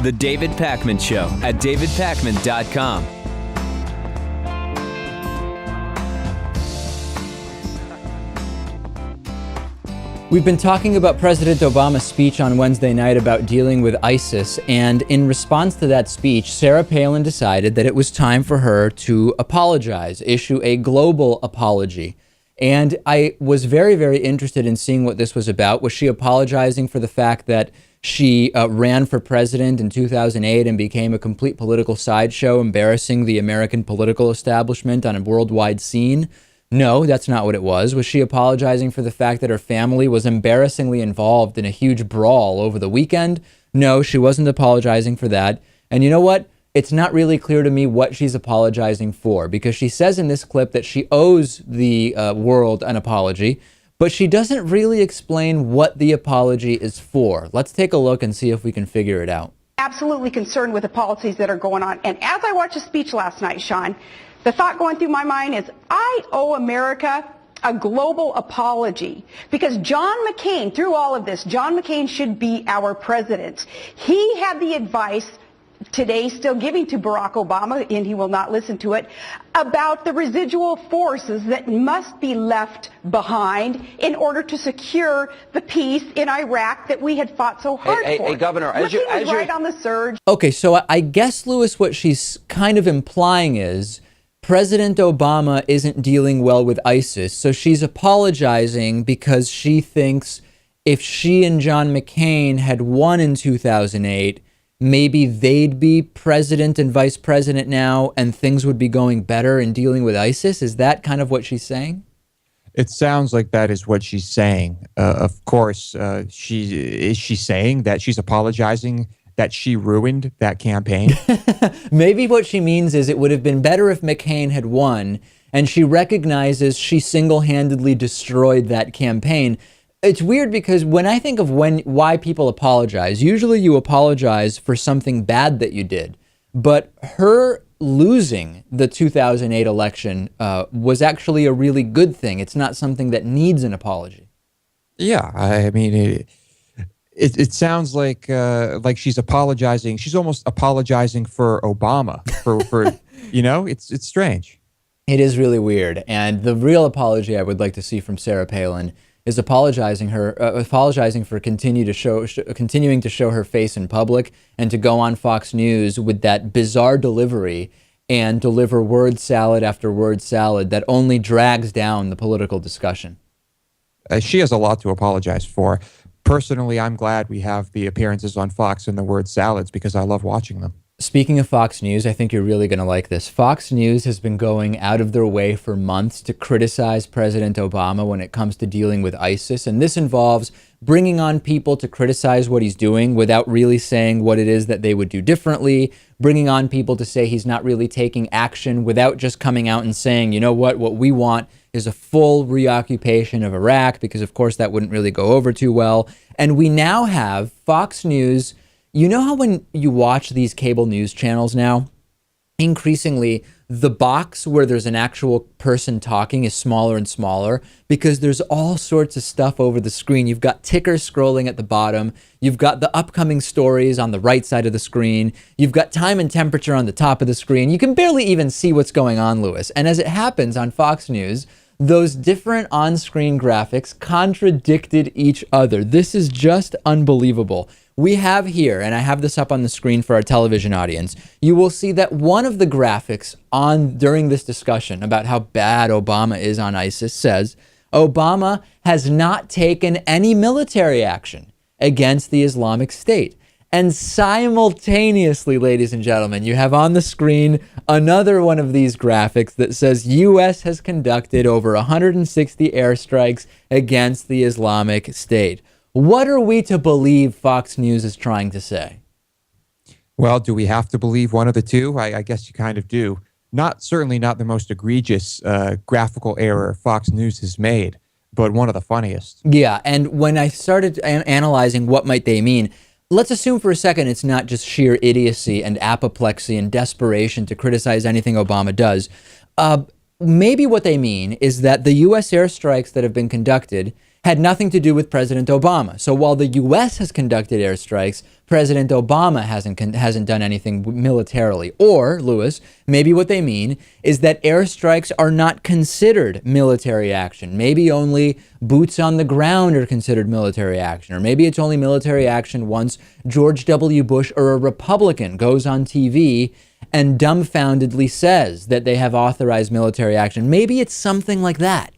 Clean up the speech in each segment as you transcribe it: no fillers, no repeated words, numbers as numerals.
The David Pakman Show at davidpakman.com. We've been talking about President Obama's speech on Wednesday night about dealing with ISIS, and in response to that speech, Sarah Palin decided that it was time for her to apologize, issue a global apology. And I was very, very interested in seeing what this was about. Was she apologizing for the fact that she ran for president in 2008 and became a complete political sideshow, embarrassing the American political establishment on a worldwide scene? No, that's not what it was. Was she apologizing for the fact that her family was embarrassingly involved in a huge brawl over the weekend? No, she wasn't apologizing for that. And you know what? It's not really clear to me what she's apologizing for, because she says in this clip that she owes the world an apology, but she doesn't really explain what the apology is for. Let's take a look and see if we can figure it out. Absolutely concerned with the policies that are going on. And as I watched the speech last night, Sean, the thought going through my mind is I owe America a global apology, because John McCain, through all of this, John McCain should be our president. He had the advice today still giving to Barack Obama, and he will not listen to it, about the residual forces that must be left behind in order to secure the peace in Iraq that we had fought so hard for. Hey, Governor, as you right on the surge. Okay, so I guess, Lewis, what she's kind of implying is President Obama isn't dealing well with ISIS, so she's apologizing because she thinks if she and John McCain had won in 2008, maybe they'd be president and vice president now, and things would be going better in dealing with ISIS. Is that kind of what she's saying? It sounds like that is what she's saying. Of course, she's saying that she's apologizing that she ruined that campaign. Maybe what she means is it would have been better if McCain had won, and she recognizes she single-handedly destroyed that campaign. It's weird because when I think of why people apologize, usually you apologize for something bad that you did. But her losing the 2008 election was actually a really good thing. It's not something that needs an apology. Yeah, I mean, it sounds like she's apologizing. She's almost apologizing for Obama. For you know, it's strange. It is really weird. And the real apology I would like to see from Sarah Palin is apologizing for continuing to show her face in public and to go on Fox News with that bizarre delivery and deliver word salad after word salad that only drags down the political discussion. She has a lot to apologize for. Personally, I'm glad we have the appearances on Fox and the word salads because I love watching them. Speaking of Fox News, I think you're really going to like this. Fox News has been going out of their way for months to criticize President Obama when it comes to dealing with ISIS. And this involves bringing on people to criticize what he's doing without really saying what it is that they would do differently, bringing on people to say he's not really taking action without just coming out and saying, you know what we want is a full reoccupation of Iraq, because of course that wouldn't really go over too well. And we now have Fox News. You know how when you watch these cable news channels now, increasingly the box where there's an actual person talking is smaller and smaller because there's all sorts of stuff over the screen. You've got tickers scrolling at the bottom. You've got the upcoming stories on the right side of the screen. You've got time and temperature on the top of the screen. You can barely even see what's going on, Lewis. And as it happens on Fox News, those different on-screen graphics contradicted each other. This is just unbelievable. We have here, and I have this up on the screen for our television audience, you will see that one of the graphics on during this discussion about how bad Obama is on ISIS says, Obama has not taken any military action against the Islamic State. And simultaneously, ladies and gentlemen, you have on the screen another one of these graphics that says U.S. has conducted over 160 airstrikes against the Islamic State. What are we to believe Fox News is trying to say? Well, do we have to believe one of the two? I guess you kind of do. Certainly not the most egregious graphical error Fox News has made, but one of the funniest. Yeah, and when I started analyzing what might they mean, let's assume for a second it's not just sheer idiocy and apoplexy and desperation to criticize anything Obama does. Maybe what they mean is that the U.S. airstrikes that have been conducted had nothing to do with President Obama. So while the U.S. has conducted airstrikes, President Obama hasn't done anything militarily. Or, Lewis, maybe what they mean is that airstrikes are not considered military action. Maybe only boots on the ground are considered military action. Or maybe it's only military action once George W. Bush or a Republican goes on TV and dumbfoundedly says that they have authorized military action. Maybe it's something like that.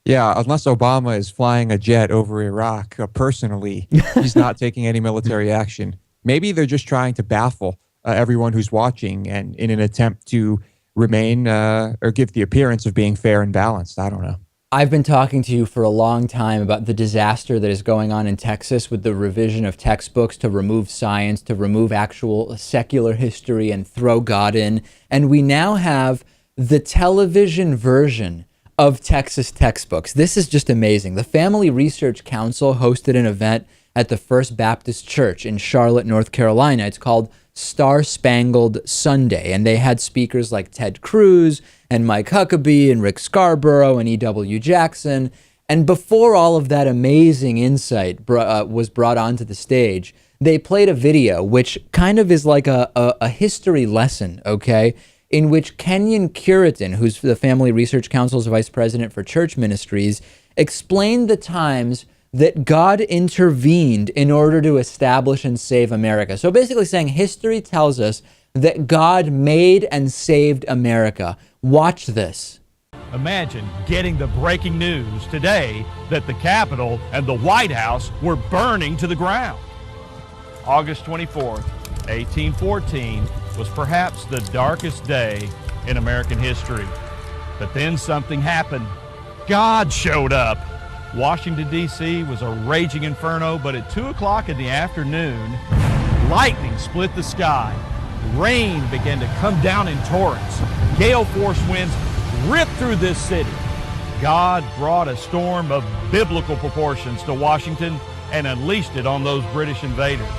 Yeah, unless Obama is flying a jet over Iraq personally, he's not taking any military action. Maybe they're just trying to baffle everyone who's watching and in an attempt to remain or give the appearance of being fair and balanced. I don't know. I've been talking to you for a long time about the disaster that is going on in Texas with the revision of textbooks to remove science, to remove actual secular history and throw God in. And we now have the television version of Texas textbooks. This is just amazing. The Family Research Council hosted an event at the First Baptist Church in Charlotte, North Carolina. It's called Star Spangled Sunday, and they had speakers like Ted Cruz and Mike Huckabee and Rick Scarborough and E.W. Jackson. And before all of that amazing insight was brought onto the stage, they played a video which kind of is like a history lesson, okay, in which Kenyon Curitin, who's the Family Research Council's vice president for church ministries, explained the times that God intervened in order to establish and save America. So basically saying history tells us that God made and saved America. Watch this. Imagine getting the breaking news today that the Capitol and the White House were burning to the ground. August 24th, 1814 was perhaps the darkest day in American history. But then something happened. God showed up. Washington, D.C. was a raging inferno, but at 2 o'clock in the afternoon, lightning split the sky. Rain began to come down in torrents. Gale force winds ripped through this city. God brought a storm of biblical proportions to Washington and unleashed it on those British invaders.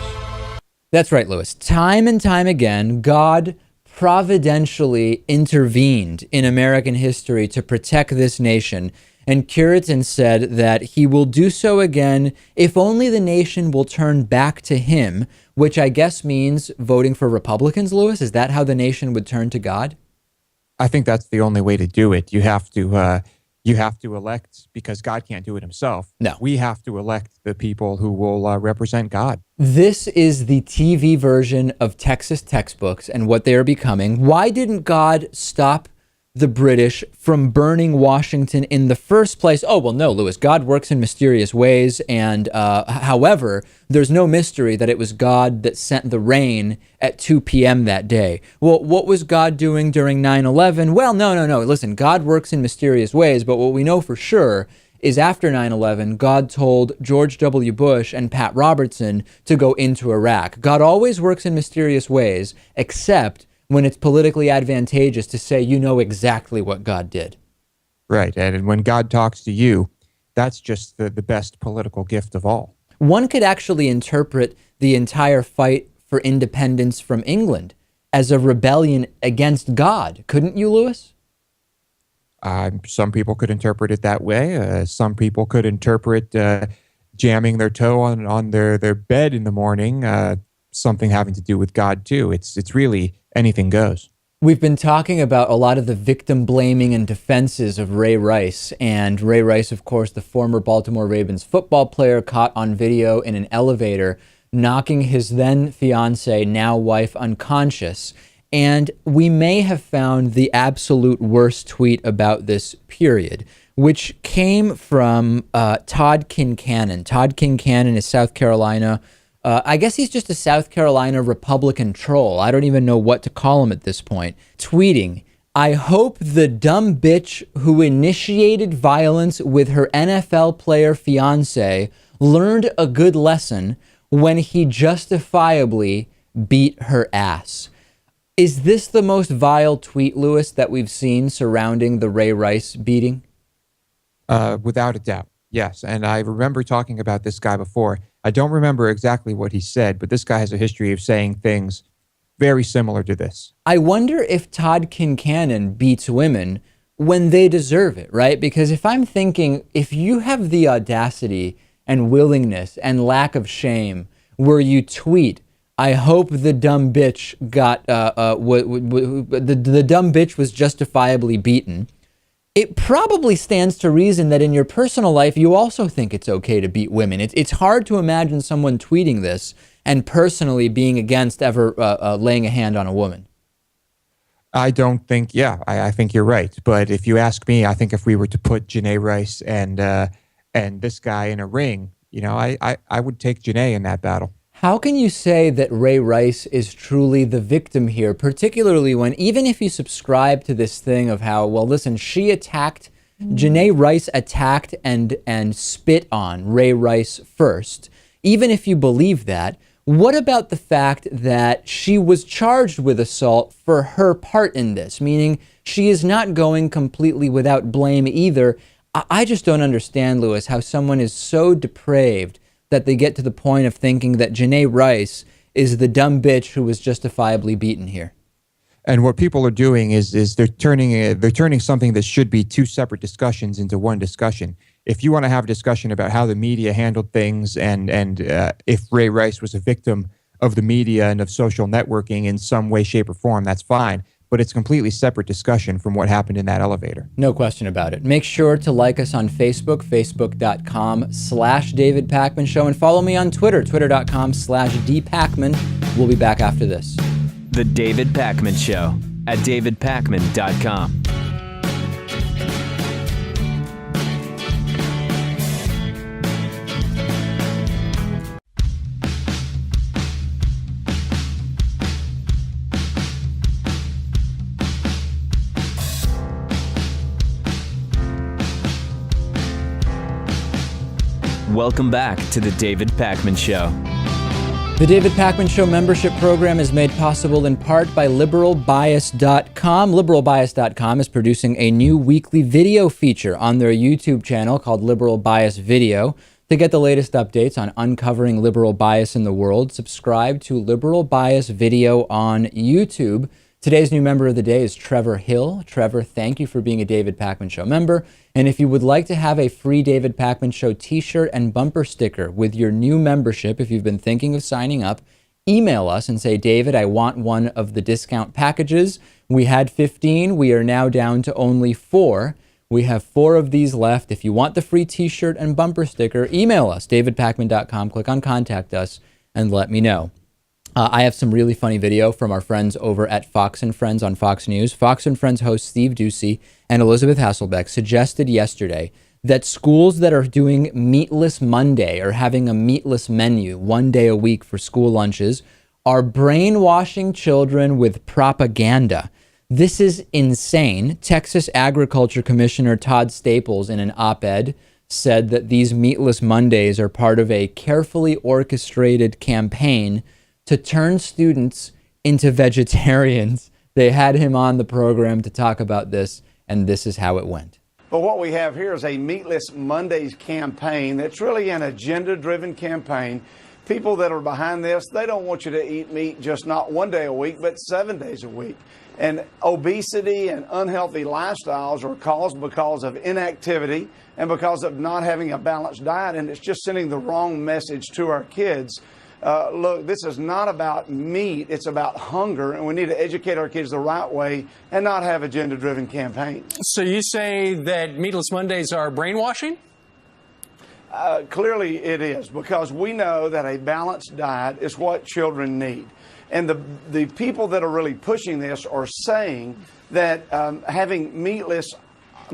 That's right, Lewis. Time and time again, God providentially intervened in American history to protect this nation. And Curitin said that he will do so again if only the nation will turn back to him, which I guess means voting for Republicans, Lewis. Is that how the nation would turn to God? I think that's the only way to do it. You have to elect, because God can't do it himself. No. We have to elect the people who will represent God. This is the TV version of Texas textbooks and what they are becoming. Why didn't God stop the British from burning Washington in the first place? Oh, well, no, Lewis, God works in mysterious ways. And however, there's no mystery that it was God that sent the rain at 2 p.m. that day. Well, what was God doing during 9/11? Well, no. Listen, God works in mysterious ways, but what we know for sure is after 9/11, God told George W. Bush and Pat Robertson to go into Iraq. God always works in mysterious ways, except when it's politically advantageous to say you know exactly what God did. Right. And when God talks to you, that's just the best political gift of all. One could actually interpret the entire fight for independence from England as a rebellion against God. Couldn't you, Lewis? Some people could interpret it that way. Some people could interpret jamming their toe on their bed in the morning, something having to do with God too. It's really anything goes. We've been talking about a lot of the victim blaming and defenses of Ray Rice. And Ray Rice, of course, the former Baltimore Ravens football player, caught on video in an elevator knocking his then fiance, now wife, unconscious. And we may have found the absolute worst tweet about this period, which came from Todd Kincannon. Todd Kincannon is South Carolina. I guess he's just a South Carolina Republican troll. I don't even know what to call him at this point. Tweeting, "I hope the dumb bitch who initiated violence with her NFL player fiance learned a good lesson when he justifiably beat her ass." Is this the most vile tweet, Lewis, that we've seen surrounding the Ray Rice beating? Without a doubt, yes. And I remember talking about this guy before. I don't remember exactly what he said, but this guy has a history of saying things very similar to this. I wonder if Todd Kincannon beats women when they deserve it, right? Because if I'm thinking, if you have the audacity and willingness and lack of shame where you tweet, I hope the dumb bitch got, the dumb bitch was justifiably beaten, it probably stands to reason that in your personal life, you also think it's okay to beat women. It's hard to imagine someone tweeting this and personally being against ever laying a hand on a woman. I don't think, I think you're right. But if you ask me, I think if we were to put Janae Rice and this guy in a ring, I would take Janae in that battle. How can you say that Ray Rice is truly the victim here, particularly when, even if you subscribe to this thing of how, well, listen, Janae Rice attacked and spit on Ray Rice first. Even if you believe that, what about the fact that she was charged with assault for her part in this? Meaning she is not going completely without blame either. I just don't understand, Lewis, how someone is so depraved that they get to the point of thinking that Janae Rice is the dumb bitch who was justifiably beaten here. And what people are doing is they're turning something that should be two separate discussions into one discussion. If you want to have a discussion about how the media handled things and if Ray Rice was a victim of the media and of social networking in some way, shape, or form, that's fine. But it's a completely separate discussion from what happened in that elevator. No question about it. Make sure to like us on Facebook, facebook.com/David Pakman Show, and follow me on Twitter, twitter.com/DPakman. We'll be back after this. The David Pakman Show at davidpakman.com. Welcome back to the David Pakman Show. The David Pakman Show membership program is made possible in part by liberalbias.com. Liberalbias.com is producing a new weekly video feature on their YouTube channel called Liberal Bias Video. To get the latest updates on uncovering liberal bias in the world, subscribe to Liberal Bias Video on YouTube. Today's new member of the day is Trevor Hill. Trevor, thank you for being a David Pakman Show member. And if you would like to have a free David Pakman Show t-shirt and bumper sticker with your new membership, if you've been thinking of signing up, email us and say, David, I want one of the discount packages. We had 15. We are now down to only 4. We have 4 of these left. If you want the free t-shirt and bumper sticker, email us, davidpakman.com, click on Contact Us, and let me know. I have some really funny video from our friends over at Fox and Friends on Fox News. Fox and Friends host Steve Doocy and Elizabeth Hasselbeck suggested yesterday that schools that are doing Meatless Monday or having a meatless menu one day a week for school lunches are brainwashing children with propaganda. This is insane. Texas Agriculture Commissioner Todd Staples, in an op-ed, said that these Meatless Mondays are part of a carefully orchestrated campaign to turn students into vegetarians. They had him on the program to talk about this, and this is how it went. But what we have here is a Meatless Mondays campaign that's really an agenda-driven campaign. People that are behind this, they don't want you to eat meat just not one day a week, but 7 days a week. And obesity and unhealthy lifestyles are caused because of inactivity and because of not having a balanced diet, and it's just sending the wrong message to our kids. Look, this is not about meat, it's about hunger, and we need to educate our kids the right way and not have agenda-driven campaigns. So you say that Meatless Mondays are brainwashing? Clearly it is, because we know that a balanced diet is what children need. And the people that are really pushing this are saying that having Meatless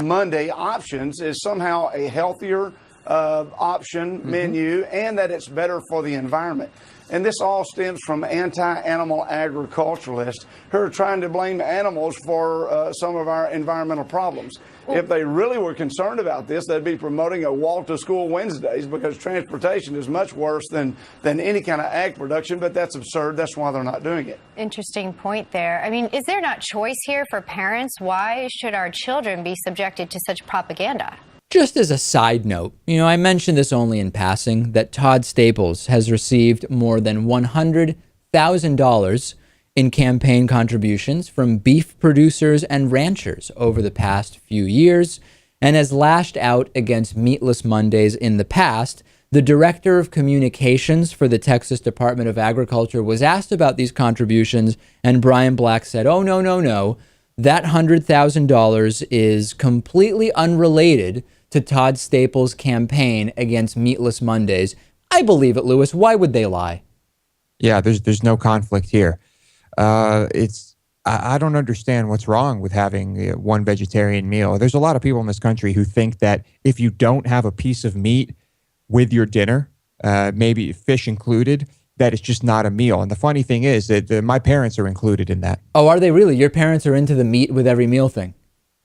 Monday options is somehow a healthier option menu, and that it's better for the environment. And this all stems from anti-animal agriculturalists who are trying to blame animals for some of our environmental problems. If they really were concerned about this, they'd be promoting a walk to school Wednesdays, because transportation is much worse than any kind of ag production, but that's absurd. That's why they're not doing it. Interesting point there. I mean, is there not choice here for parents? Why should our children be subjected to such propaganda? Just as a side note, I mentioned this only in passing, that Todd Staples has received more than $100,000 in campaign contributions from beef producers and ranchers over the past few years and has lashed out against Meatless Mondays in the past. The director of communications for the Texas Department of Agriculture was asked about these contributions, and Brian Black said, oh, no, no, no. That $100,000 is completely unrelated to Todd Staples' campaign against Meatless Mondays. I believe it, Lewis. Why would they lie? Yeah, there's no conflict here. I don't understand what's wrong with having one vegetarian meal. There's a lot of people in this country who think that if you don't have a piece of meat with your dinner, maybe fish included, that it's just not a meal. And the funny thing is that my parents are included in that. Oh, are they really? Your parents are into the meat with every meal thing?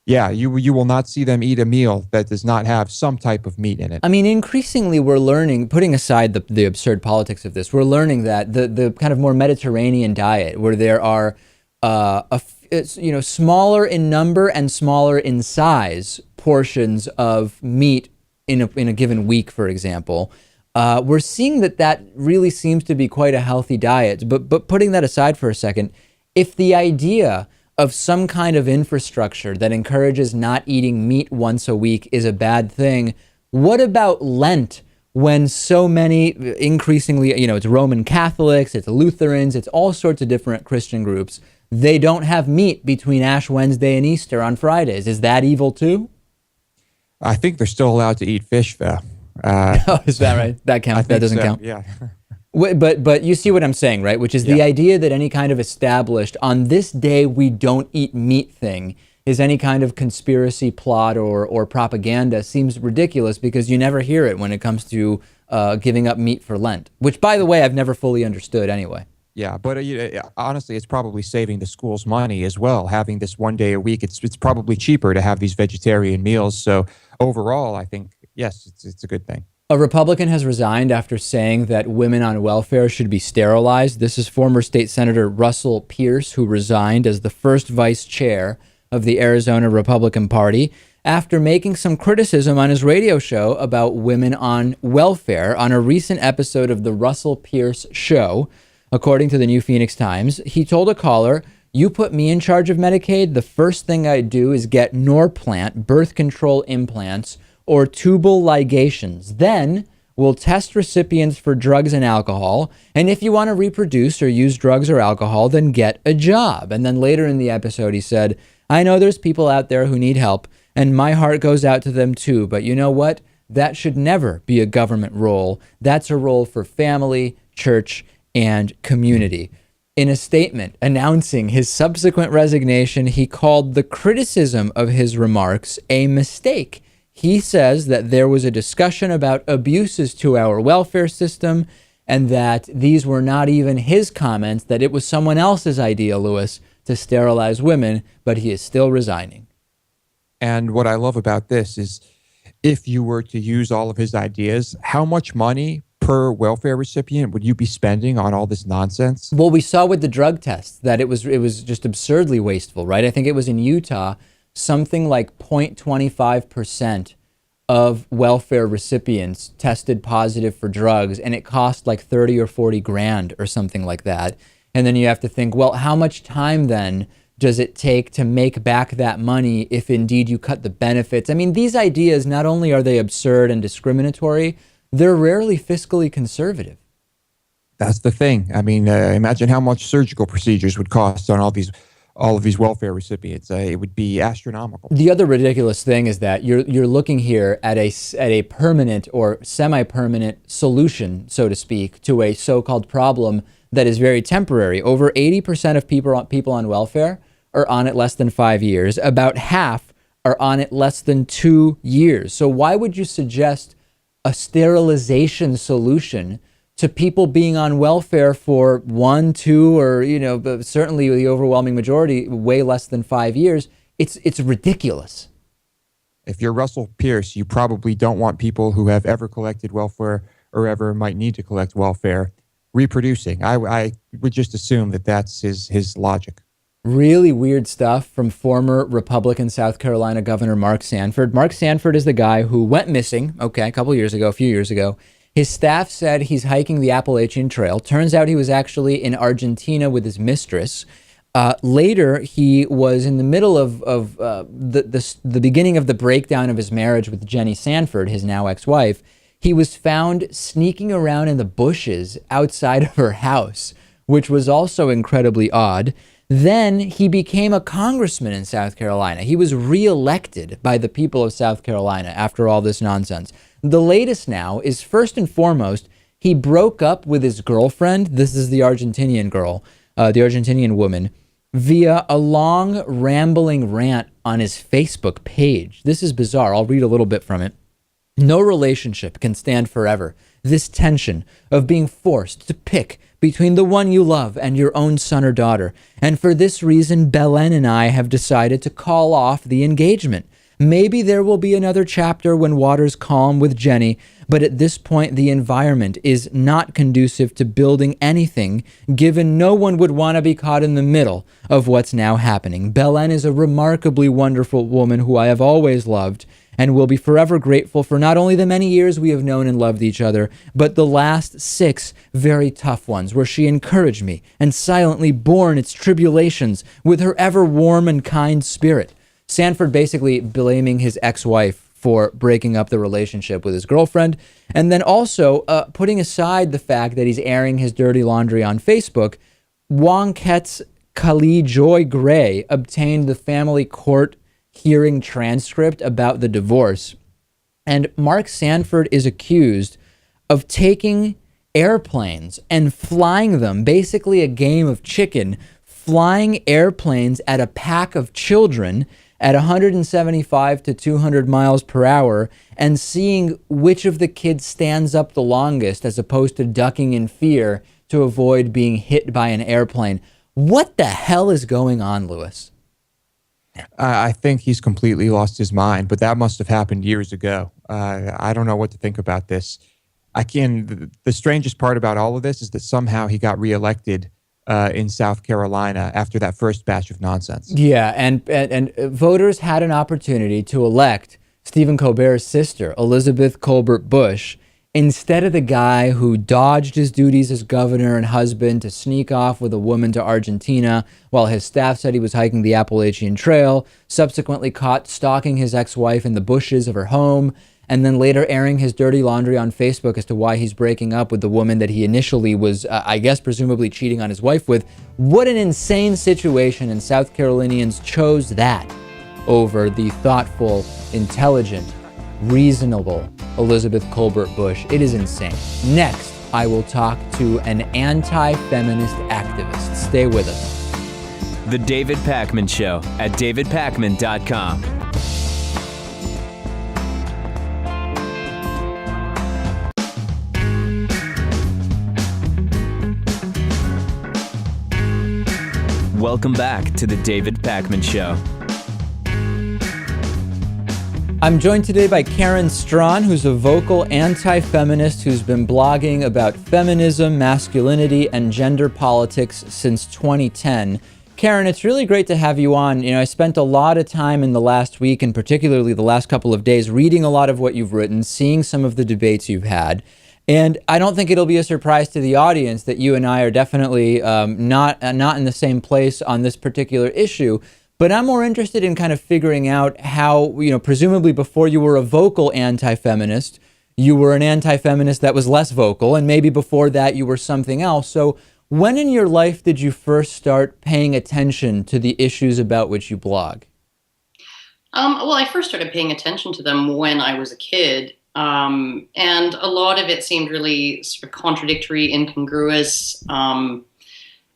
Yeah, you will not see them eat a meal that does not have some type of meat in it. I mean, increasingly we're learning, putting aside the absurd politics of this, we're learning that the kind of more Mediterranean diet, where there are smaller in number and smaller in size portions of meat in a given week, for example, we're seeing that really seems to be quite a healthy diet. But putting that aside for a second, if the idea of some kind of infrastructure that encourages not eating meat once a week is a bad thing, what about Lent, when so many, increasingly, it's Roman Catholics, it's Lutherans, it's all sorts of different Christian groups, they don't have meat between Ash Wednesday and Easter on Fridays. Is that evil too? I think they're still allowed to eat fish, though. Is that right? That counts. That doesn't count. Yeah. But you see what I'm saying, right? Which is the idea that any kind of established, on this day we don't eat meat thing is any kind of conspiracy plot or propaganda seems ridiculous, because you never hear it when it comes to giving up meat for Lent, which, by the way, I've never fully understood anyway. Yeah, but honestly, it's probably saving the schools money as well. Having this one day a week, it's probably cheaper to have these vegetarian meals. So overall, I think, yes, it's a good thing. A Republican has resigned after saying that women on welfare should be sterilized. This is former State Senator Russell Pierce, who resigned as the first vice chair of the Arizona Republican Party after making some criticism on his radio show about women on welfare on a recent episode of the Russell Pierce Show. According to the New Phoenix Times, he told a caller, "You put me in charge of Medicaid, the first thing I'd do is get Norplant birth control implants or tubal ligations. Then we'll test recipients for drugs and alcohol. And if you want to reproduce or use drugs or alcohol, then get a job." And then later in the episode, he said, "I know there's people out there who need help, and my heart goes out to them too. But you know what? That should never be a government role. That's a role for family, church, and community." In a statement announcing his subsequent resignation, he called the criticism of his remarks a mistake. He says that there was a discussion about abuses to our welfare system and that these were not even his comments, that it was someone else's idea, Lewis, to sterilize women, but he is still resigning. And what I love about this is, if you were to use all of his ideas, how much money per welfare recipient would you be spending on all this nonsense? Well, we saw with the drug tests that it was just absurdly wasteful, right? I think it was in Utah, something like 0.25% of welfare recipients tested positive for drugs, and it cost like 30 or 40 grand or something like that. And then you have to think, well, how much time then does it take to make back that money if indeed you cut the benefits? I mean, these ideas, not only are they absurd and discriminatory, they're rarely fiscally conservative. That's the thing. I mean, imagine how much surgical procedures would cost on all of these welfare recipients. It would be astronomical. The other ridiculous thing is that you're looking here at a permanent or semi-permanent solution, so to speak, to a so-called problem that is very temporary. Over 80% of people on welfare are on it less than 5 years. About half are on it less than 2 years. So why would you suggest a sterilization solution to people being on welfare for 1, 2, or, certainly the overwhelming majority, way less than 5 years? It's ridiculous. If you're Russell Pierce, you probably don't want people who have ever collected welfare or ever might need to collect welfare reproducing. I would just assume that that's his logic. Really weird stuff from former Republican South Carolina Governor Mark Sanford. Mark Sanford is the guy who went missing, a few years ago, His staff said he's hiking the Appalachian Trail. Turns out he was actually in Argentina with his mistress. Later, he was in the middle of the beginning of the breakdown of his marriage with Jenny Sanford, his now ex-wife. He was found sneaking around in the bushes outside of her house, which was also incredibly odd. Then he became a congressman in South Carolina. He was reelected by the people of South Carolina after all this nonsense. The latest now is, first and foremost, he broke up with his girlfriend. This is the Argentinian girl, the Argentinian woman, via a long rambling rant on his Facebook page. This is bizarre. I'll read a little bit from it. No relationship can stand forever. This tension of being forced to pick between the one you love and your own son or daughter. And for this reason, Belen and I have decided to call off the engagement. Maybe there will be another chapter when waters calm with Jenny, but at this point, the environment is not conducive to building anything, given no one would want to be caught in the middle of what's now happening. Belen is a remarkably wonderful woman who I have always loved, and will be forever grateful for not only the many years we have known and loved each other, but the last 6 very tough ones, where she encouraged me and silently borne its tribulations with her ever warm and kind spirit. Sanford basically blaming his ex-wife for breaking up the relationship with his girlfriend, and then also putting aside the fact that he's airing his dirty laundry on Facebook. Wonket's Kali Joy Gray obtained the family court hearing transcript about the divorce. And Mark Sanford is accused of taking airplanes and flying them, basically a game of chicken, flying airplanes at a pack of children at 175 to 200 miles per hour and seeing which of the kids stands up the longest, as opposed to ducking in fear to avoid being hit by an airplane. What the hell is going on, Lewis? I think he's completely lost his mind, but that must have happened years ago. I don't know what to think about this. The strangest part about all of this is that somehow he got reelected in South Carolina after that first batch of nonsense. Yeah, and voters had an opportunity to elect Stephen Colbert's sister, Elizabeth Colbert Bush, instead of the guy who dodged his duties as governor and husband to sneak off with a woman to Argentina while his staff said he was hiking the Appalachian Trail, subsequently caught stalking his ex-wife in the bushes of her home, and then later airing his dirty laundry on Facebook as to why he's breaking up with the woman that he initially was, I guess, presumably cheating on his wife with. What an insane situation, and South Carolinians chose that over the thoughtful, intelligent, reasonable Elizabeth Colbert Bush. It is insane. Next, I will talk to an anti-feminist activist. Stay with us. The David Pakman Show at davidpakman.com. Welcome back to The David Pakman Show. I'm joined today by Karen Strawn, who's a vocal anti-feminist who's been blogging about feminism, masculinity, and gender politics since 2010. Karen, it's really great to have you on. You know, I spent a lot of time in the last week, and particularly the last couple of days, reading a lot of what you've written, seeing some of the debates you've had. And I don't think it'll be a surprise to the audience that you and I are definitely not in the same place on this particular issue. But I'm more interested in kind of figuring out how, you know, presumably before you were a vocal anti-feminist, you were an anti-feminist that was less vocal, and maybe before that you were something else. So when in your life did you first start paying attention to the issues about which you blog? Well, I first started paying attention to them when I was a kid. And a lot of it seemed really sort of contradictory, incongruous.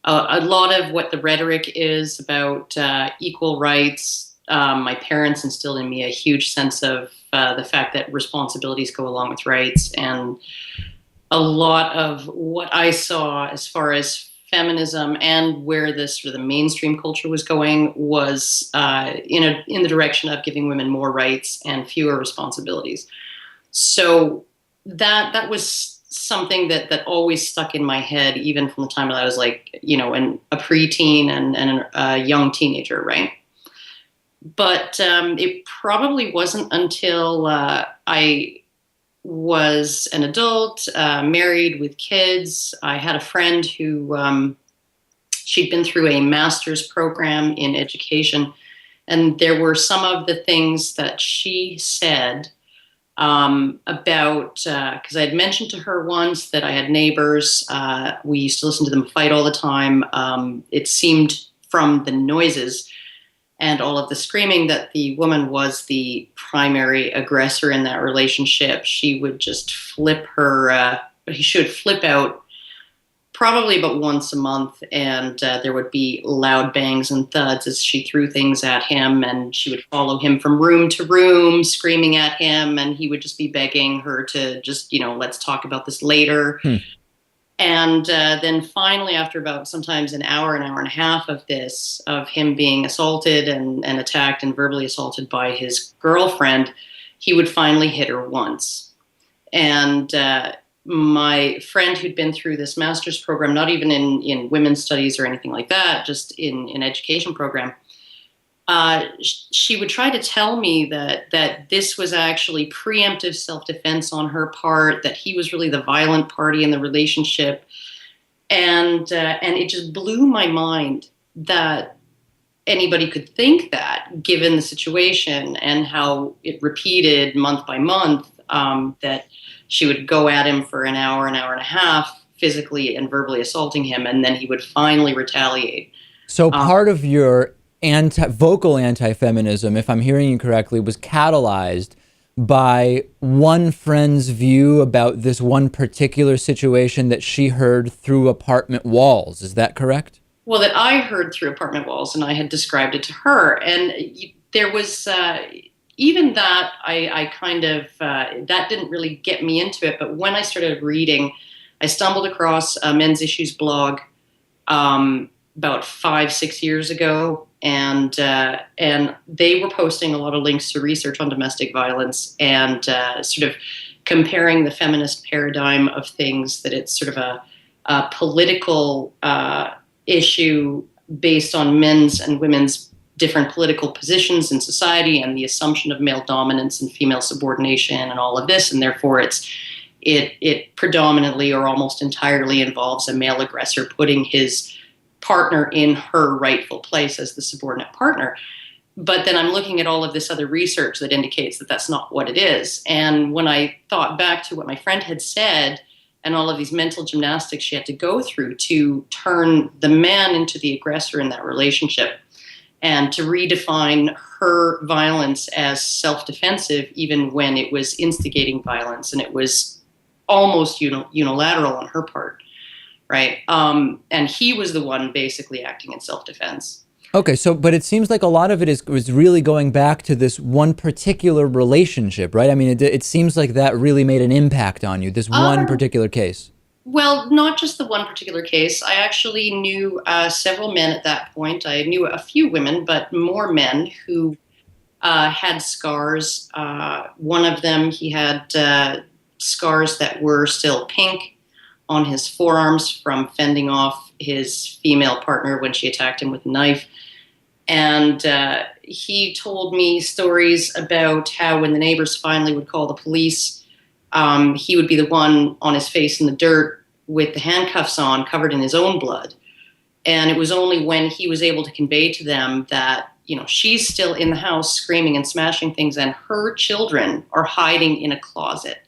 A lot of what the rhetoric is about equal rights. My parents instilled in me a huge sense of the fact that responsibilities go along with rights. And a lot of what I saw as far as feminism and where this sort of the mainstream culture was going was in the direction of giving women more rights and fewer responsibilities. So that was something that always stuck in my head, even from the time that I was like, you know, a preteen and a young teenager, right? But it probably wasn't until I was an adult, married with kids. I had a friend who she'd been through a master's program in education, and there were some of the things that she said about, because I had mentioned to her once that I had neighbors. We used to listen to them fight all the time. It seemed from the noises and all of the screaming that the woman was the primary aggressor in that relationship. She would just flip her, she would flip out probably about once a month, and there would be loud bangs and thuds as she threw things at him, and she would follow him from room to room, screaming at him, and he would just be begging her to just, let's talk about this later. And then finally, after about sometimes an hour and a half of this, of him being assaulted and attacked and verbally assaulted by his girlfriend, he would finally hit her once. And my friend who'd been through this master's program, not even in women's studies or anything like that, just in an education program, she would try to tell me that this was actually preemptive self-defense on her part, that he was really the violent party in the relationship. And it just blew my mind that anybody could think that, given the situation and how it repeated month by month, that she would go at him for an hour and a half, physically and verbally assaulting him, and then he would finally retaliate. So part of your vocal anti-feminism, if I'm hearing you correctly, was catalyzed by one friend's view about this one particular situation that she heard through apartment walls. Is that correct? Well, that I heard through apartment walls, and I had described it to her. And there was even that I kind of, that didn't really get me into it. But when I started reading, I stumbled across a men's issues blog about 5-6 years ago. And they were posting a lot of links to research on domestic violence and sort of comparing the feminist paradigm of things, that it's sort of a political issue based on men's and women's different political positions in society and the assumption of male dominance and female subordination and all of this. And therefore it predominantly or almost entirely involves a male aggressor putting his partner in her rightful place as the subordinate partner. But then I'm looking at all of this other research that indicates that that's not what it is. And when I thought back to what my friend had said and all of these mental gymnastics she had to go through to turn the man into the aggressor in that relationship and to redefine her violence as self-defensive, even when it was instigating violence and it was almost unilateral on her part. Right. And he was the one basically acting in self-defense. Okay. So, but it seems like a lot of it was really going back to this one particular relationship, right? I mean, it seems like that really made an impact on you, this one particular case. Well, not just the one particular case. I actually knew several men at that point. I knew a few women, but more men who had scars. One of them, he had scars that were still pink on his forearms from fending off his female partner when she attacked him with a knife. And he told me stories about how when the neighbors finally would call the police, he would be the one on his face in the dirt with the handcuffs on, covered in his own blood. And it was only when he was able to convey to them that, she's still in the house screaming and smashing things and her children are hiding in a closet,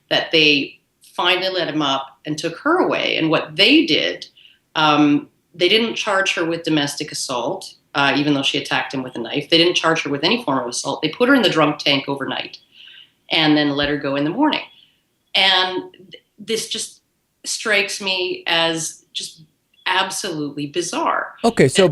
that they finally let him up and took her away. And what they did, they didn't charge her with domestic assault, even though she attacked him with a knife. They didn't charge her with any form of assault. They put her in the drunk tank overnight and then let her go in the morning. And this just strikes me as just absolutely bizarre. Okay, so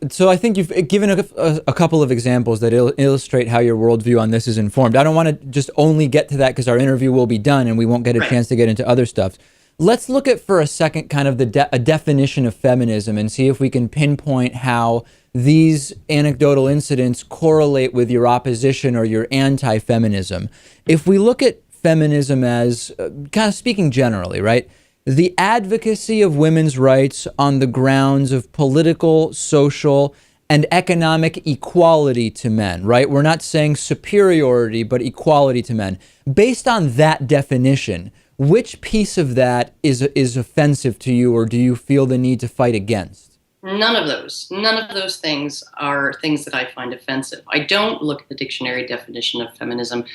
so I think you've given a couple of examples that illustrate how your worldview on this is informed. I don't want to just only get to that because our interview will be done and we won't get a chance to get into other stuff. Let's look at for a second kind of a definition of feminism and see if we can pinpoint how these anecdotal incidents correlate with your opposition or your anti-feminism. If we look at feminism as kind of speaking generally, right? The advocacy of women's rights on the grounds of political, social, and economic equality to men, right? We're not saying superiority, but equality to men. Based on that definition, which piece of that is offensive to you, or do you feel the need to fight against? None of those. None of those things are things that I find offensive. I don't look at the dictionary definition of feminism.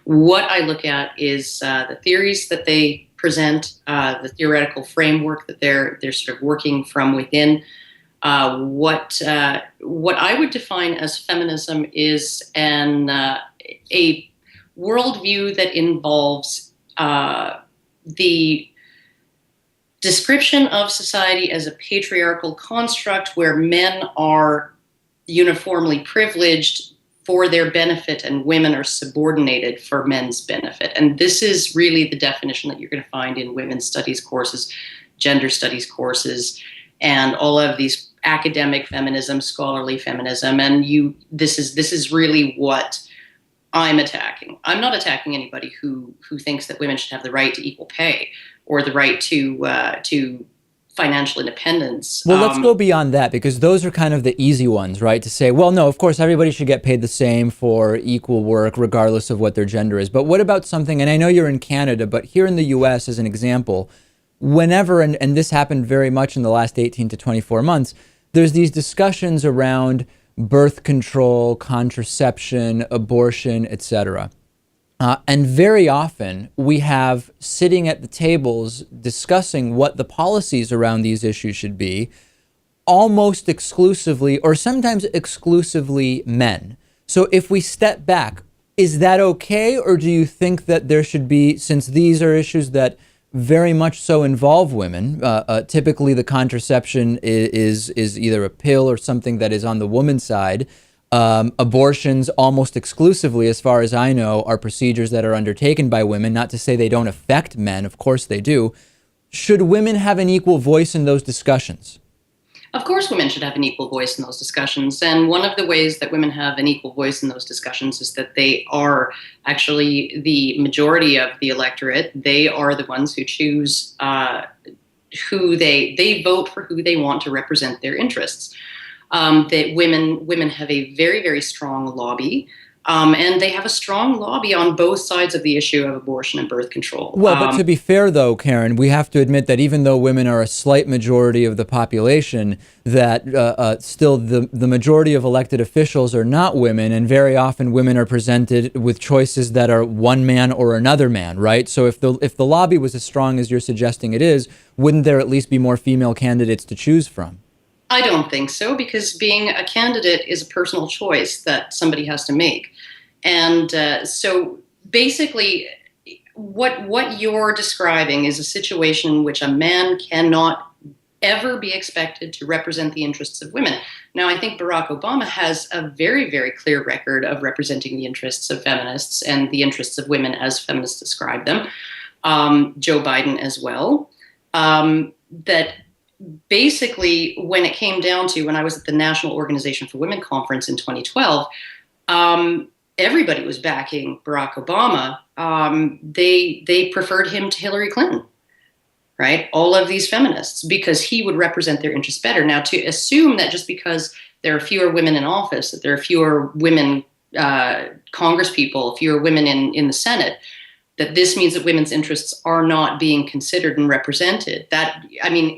What I look at is the theories that they present, the theoretical framework that they're sort of working from within. What I would define as feminism is a worldview that involves the description of society as a patriarchal construct where men are uniformly privileged for their benefit and women are subordinated for men's benefit. And this is really the definition that you're going to find in women's studies courses, gender studies courses, and all of these academic feminism, scholarly feminism. And this is really what I'm attacking. I'm not attacking anybody who thinks that women should have the right to equal pay or the right to financial independence. Well, let's go beyond that, because those are kind of the easy ones, right? To say, well, no, of course, everybody should get paid the same for equal work, regardless of what their gender is. But what about something, and I know you're in Canada, but here in the US, as an example, whenever, and this happened very much in the last 18 to 24 months, there's these discussions around birth control, contraception, abortion, etc. And very often we have sitting at the tables discussing what the policies around these issues should be, almost exclusively, or sometimes exclusively, men. So if we step back, is that okay? Or do you think that there should be, since these are issues that very much so involve women, typically the contraception is either a pill or something that is on the woman's side. Abortions almost exclusively, as far as I know, are procedures that are undertaken by women, not to say they don't affect men, of course they do. Should women have an equal voice in those discussions? Of course women should have an equal voice in those discussions. And one of the ways that women have an equal voice in those discussions is that they are actually the majority of the electorate. They are the ones who choose who they vote for who they want to represent their interests. That women have a very, very strong lobby, and they have a strong lobby on both sides of the issue of abortion and birth control. Well, but to be fair, though, Karen, we have to admit that even though women are a slight majority of the population, that still the majority of elected officials are not women, and very often women are presented with choices that are one man or another man, right? So if the lobby was as strong as you're suggesting it is, wouldn't there at least be more female candidates to choose from? I don't think so, because being a candidate is a personal choice that somebody has to make. And so basically what you're describing is a situation in which a man cannot ever be expected to represent the interests of women. Now, I think Barack Obama has a very, very clear record of representing the interests of feminists and the interests of women as feminists describe them. Joe Biden as well. That basically, when it came down to, when I was at the National Organization for Women conference in 2012, everybody was backing Barack Obama. They preferred him to Hillary Clinton, right? All of these feminists, because he would represent their interests better. Now, to assume that just because there are fewer women in office, that there are fewer women congresspeople, fewer women in the Senate, that this means that women's interests are not being considered and represented. That, I mean,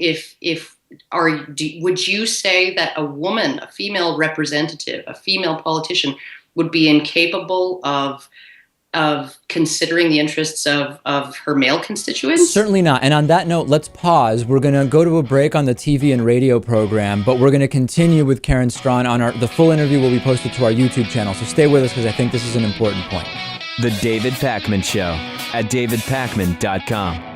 would you say that a woman, a female representative, a female politician would be incapable of considering the interests of her male constituents? Certainly not. And on that note, let's pause. We're going to go to a break on the TV and radio program, but we're going to continue with Karen Strawn on the full interview will be posted to our YouTube channel. So stay with us, because I think this is an important point. The David Pakman Show at davidpakman.com.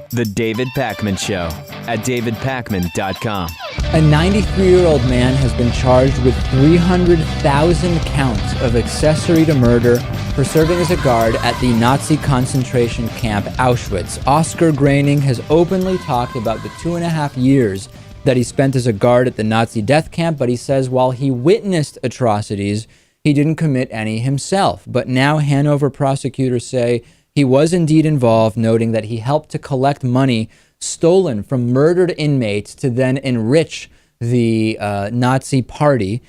The David Pakman Show at davidpakman.com. A 93-year-old man has been charged with 300,000 counts of accessory to murder for serving as a guard at the Nazi concentration camp Auschwitz. Oscar Groening has openly talked about the 2.5 years that he spent as a guard at the Nazi death camp, but he says while he witnessed atrocities, he didn't commit any himself. But now Hanover prosecutors say he was indeed involved, noting that he helped to collect money stolen from murdered inmates to then enrich the Nazi party.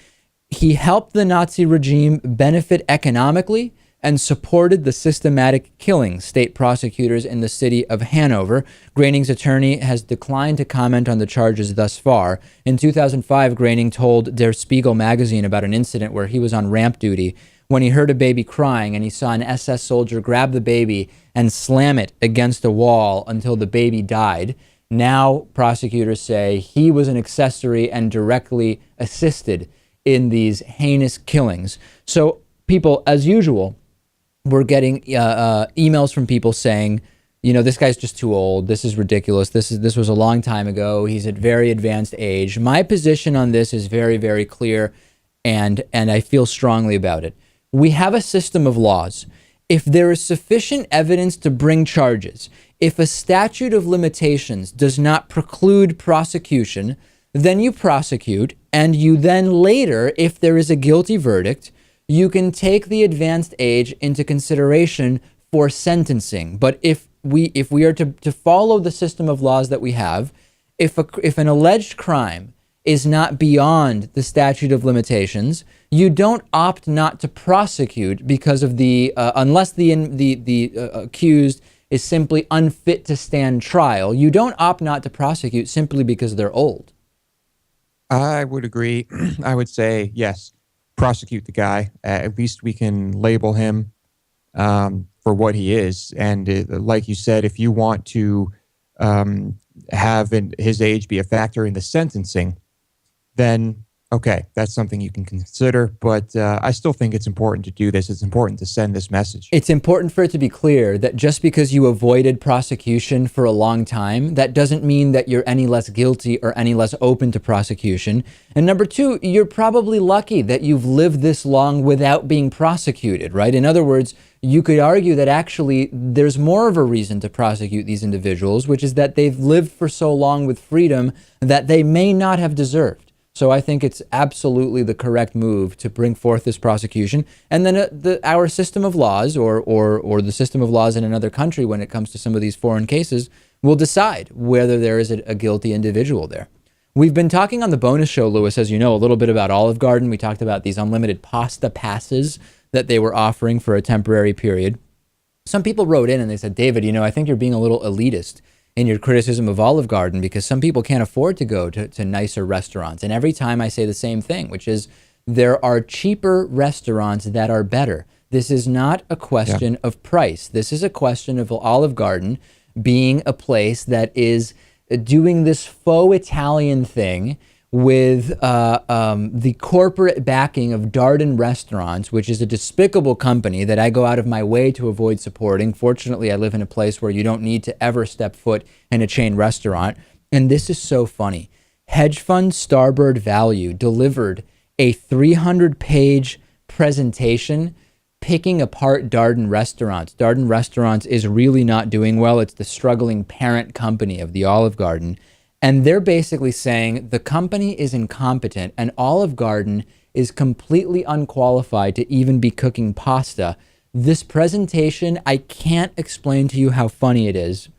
He helped the Nazi regime benefit economically and supported the systematic killing, state prosecutors in the city of Hanover. Groening's attorney has declined to comment on the charges thus far. In 2005, Groening told Der Spiegel magazine about an incident where he was on ramp duty when he heard a baby crying and he saw an SS soldier grab the baby and slam it against a wall until the baby died. Now, prosecutors say he was an accessory and directly assisted in these heinous killings. So people, as usual, we're getting emails from people saying, you know, this guy's just too old. This is ridiculous. This was a long time ago. He's at very advanced age. My position on this is very, very clear, and I feel strongly about it. We have a system of laws. If there is sufficient evidence to bring charges, if a statute of limitations does not preclude prosecution, then you prosecute, and you then later, if there is a guilty verdict, you can take the advanced age into consideration for sentencing. But if we are to follow the system of laws that we have, if an alleged crime is not beyond the statute of limitations, you don't opt not to prosecute because of the unless the accused is simply unfit to stand trial. You don't opt not to prosecute simply because they're old. I would agree. I would say yes. Prosecute the guy. At least we can label him for what he is. And like you said, if you want to have his age be a factor in the sentencing, then okay, that's something you can consider. But I still think it's important to do this. It's important to send this message. It's important for it to be clear that just because you avoided prosecution for a long time, that doesn't mean that you're any less guilty or any less open to prosecution. And number two, you're probably lucky that you've lived this long without being prosecuted, right? In other words, you could argue that actually there's more of a reason to prosecute these individuals, which is that they've lived for so long with freedom that they may not have deserved. So I think it's absolutely the correct move to bring forth this prosecution. And then our system of laws or the system of laws in another country when it comes to some of these foreign cases will decide whether there is a guilty individual there. We've been talking on the bonus show, Lewis, as you know, a little bit about Olive Garden. We talked about these unlimited pasta passes that they were offering for a temporary period. Some people wrote in and they said, David, you know, I think you're being a little elitist in your criticism of Olive Garden because some people can't afford to go to nicer restaurants. And every time I say the same thing, which is there are cheaper restaurants that are better. This is not a question of price. This is a question of Olive Garden being a place that is doing this faux Italian thing with the corporate backing of Darden Restaurants, which is a despicable company that I go out of my way to avoid supporting. Fortunately, I live in a place where you don't need to ever step foot in a chain restaurant. And this is so funny. Hedge fund Starboard Value delivered a 300-page presentation picking apart Darden Restaurants. Darden Restaurants is really not doing well. It's the struggling parent company of the Olive Garden. And they're basically saying the company is incompetent and Olive Garden is completely unqualified to even be cooking pasta. This presentation, I can't explain to you how funny it is.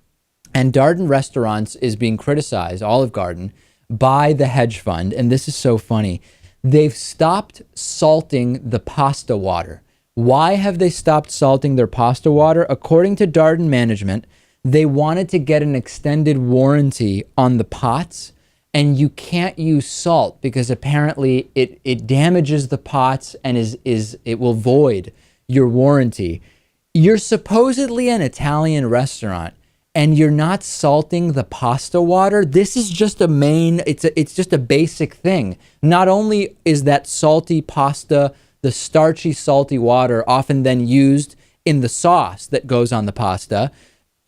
And Darden Restaurants is being criticized, Olive Garden, by the hedge fund. And this is so funny. They've stopped salting the pasta water. Why have they stopped salting their pasta water? According to Darden management, they wanted to get an extended warranty on the pots, and you can't use salt because apparently it damages the pots and it will void your warranty. You're supposedly an Italian restaurant and you're not salting the pasta water. This is just it's just a basic thing. Not only is that salty pasta, the starchy salty water often then used in the sauce that goes on the pasta,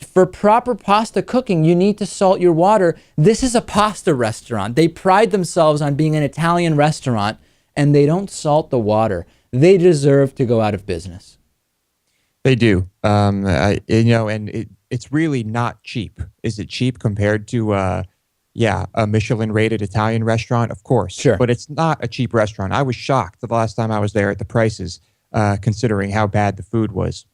For proper pasta cooking, you need to salt your water. This is a pasta restaurant. They pride themselves on being an Italian restaurant, and they don't salt the water. They deserve to go out of business. They do. And it's really not cheap. Is it cheap compared to, a Michelin-rated Italian restaurant? Of course. Sure. But it's not a cheap restaurant. I was shocked the last time I was there at the prices, considering how bad the food was.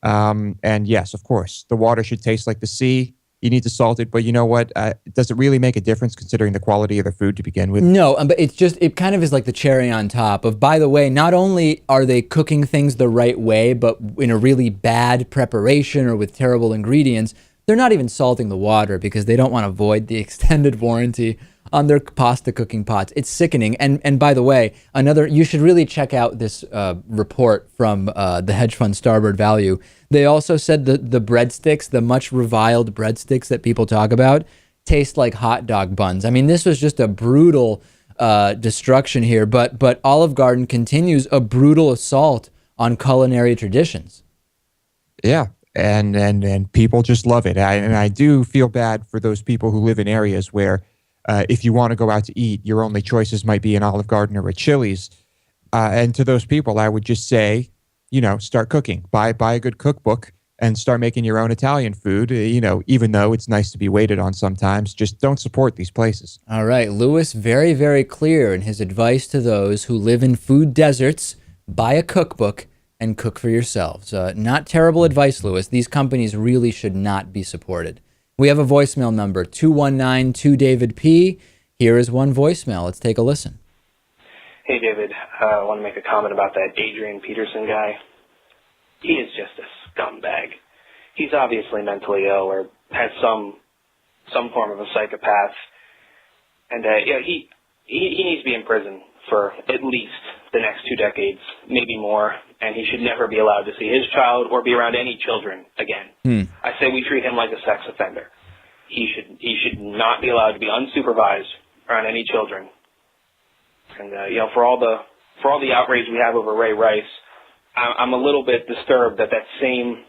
And yes, of course, the water should taste like the sea. You need to salt it, but you know what? Does it really make a difference considering the quality of the food to begin with? No, but it kind of is like the cherry on top of, by the way, not only are they cooking things the right way, but in a really bad preparation or with terrible ingredients, they're not even salting the water because they don't want to void the extended warranty on their pasta cooking pots. It's sickening. And by the way, you should really check out this report from the hedge fund Starboard Value. They also said that the breadsticks, the much reviled breadsticks that people talk about, taste like hot dog buns. I mean, this was just a brutal destruction here, but Olive Garden continues a brutal assault on culinary traditions. Yeah. And people just love it. And I do feel bad for those people who live in areas where if you want to go out to eat, your only choices might be an Olive Garden or a Chili's. And to those people, I would just say, start cooking. Buy a good cookbook and start making your own Italian food. Even though it's nice to be waited on sometimes, just don't support these places. All right. Lewis, very, very clear in his advice to those who live in food deserts. Buy a cookbook and cook for yourselves. Not terrible advice, Lewis. These companies really should not be supported. We have a voicemail number, 219-2-DAVID-P. Here is one voicemail. Let's take a listen. Hey, David. I want to make a comment about that Adrian Peterson guy. He is just a scumbag. He's obviously mentally ill or has some form of a psychopath. And, he needs to be in prison for at least the next 2 decades, maybe more, and he should never be allowed to see his child or be around any children again. I say we treat him like a sex offender. He should not be allowed to be unsupervised around any children. And for all the outrage we have over Ray Rice, I'm a little bit disturbed that same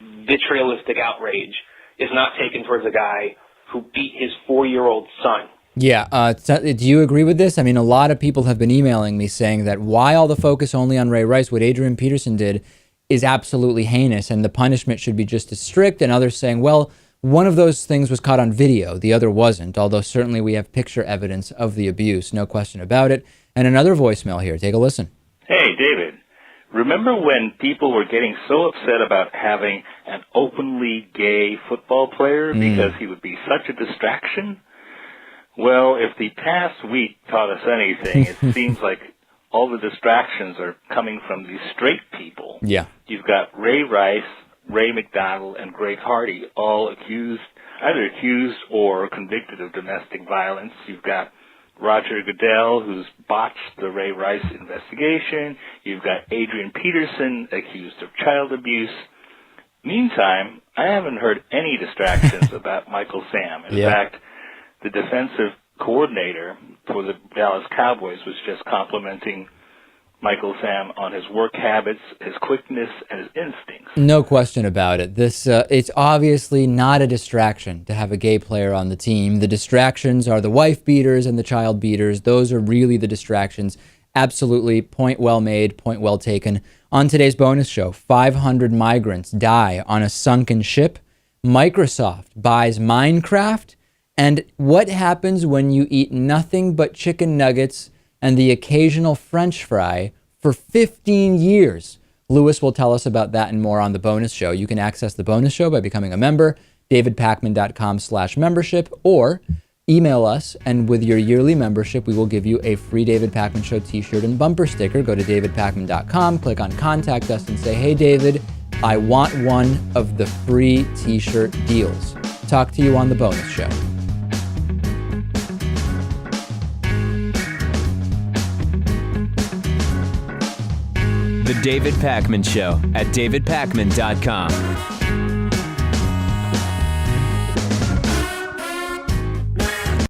vitriolistic outrage is not taken towards a guy who beat his 4-year-old son. Yeah, do you agree with this? I mean, a lot of people have been emailing me saying that why all the focus only on Ray Rice, what Adrian Peterson did is absolutely heinous and the punishment should be just as strict, and others saying, well, one of those things was caught on video, the other wasn't, although certainly we have picture evidence of the abuse, no question about it. And another voicemail here, take a listen. Hey, David, remember when people were getting so upset about having an openly gay football player because he would be such a distraction? Well, if the past week taught us anything, it seems like all the distractions are coming from these straight people. Yeah. You've got Ray Rice, Ray McDonald, and Greg Hardy, all either accused or convicted of domestic violence. You've got Roger Goodell, who's botched the Ray Rice investigation. You've got Adrian Peterson, accused of child abuse. Meantime, I haven't heard any distractions about Michael Sam. In fact, the defensive coordinator for the Dallas Cowboys was just complimenting Michael Sam on his work habits, his quickness, and his instincts. No question about it. It's obviously not a distraction to have a gay player on the team. The distractions are the wife beaters and the child beaters. Those are really the distractions. Absolutely. Point well made, point well taken. On today's bonus show, 500 migrants die on a sunken ship. Microsoft buys Minecraft. And what happens when you eat nothing but chicken nuggets and the occasional French fry for 15 years? Lewis will tell us about that and more on the bonus show. You can access the bonus show by becoming a member, davidpakman.com/membership, or email us, and with your yearly membership, we will give you a free David Pakman Show t-shirt and bumper sticker. Go to davidpakman.com, click on Contact Us, and say, hey, David, I want one of the free t-shirt deals. Talk to you on the bonus show. The David Pakman Show at davidpakman.com.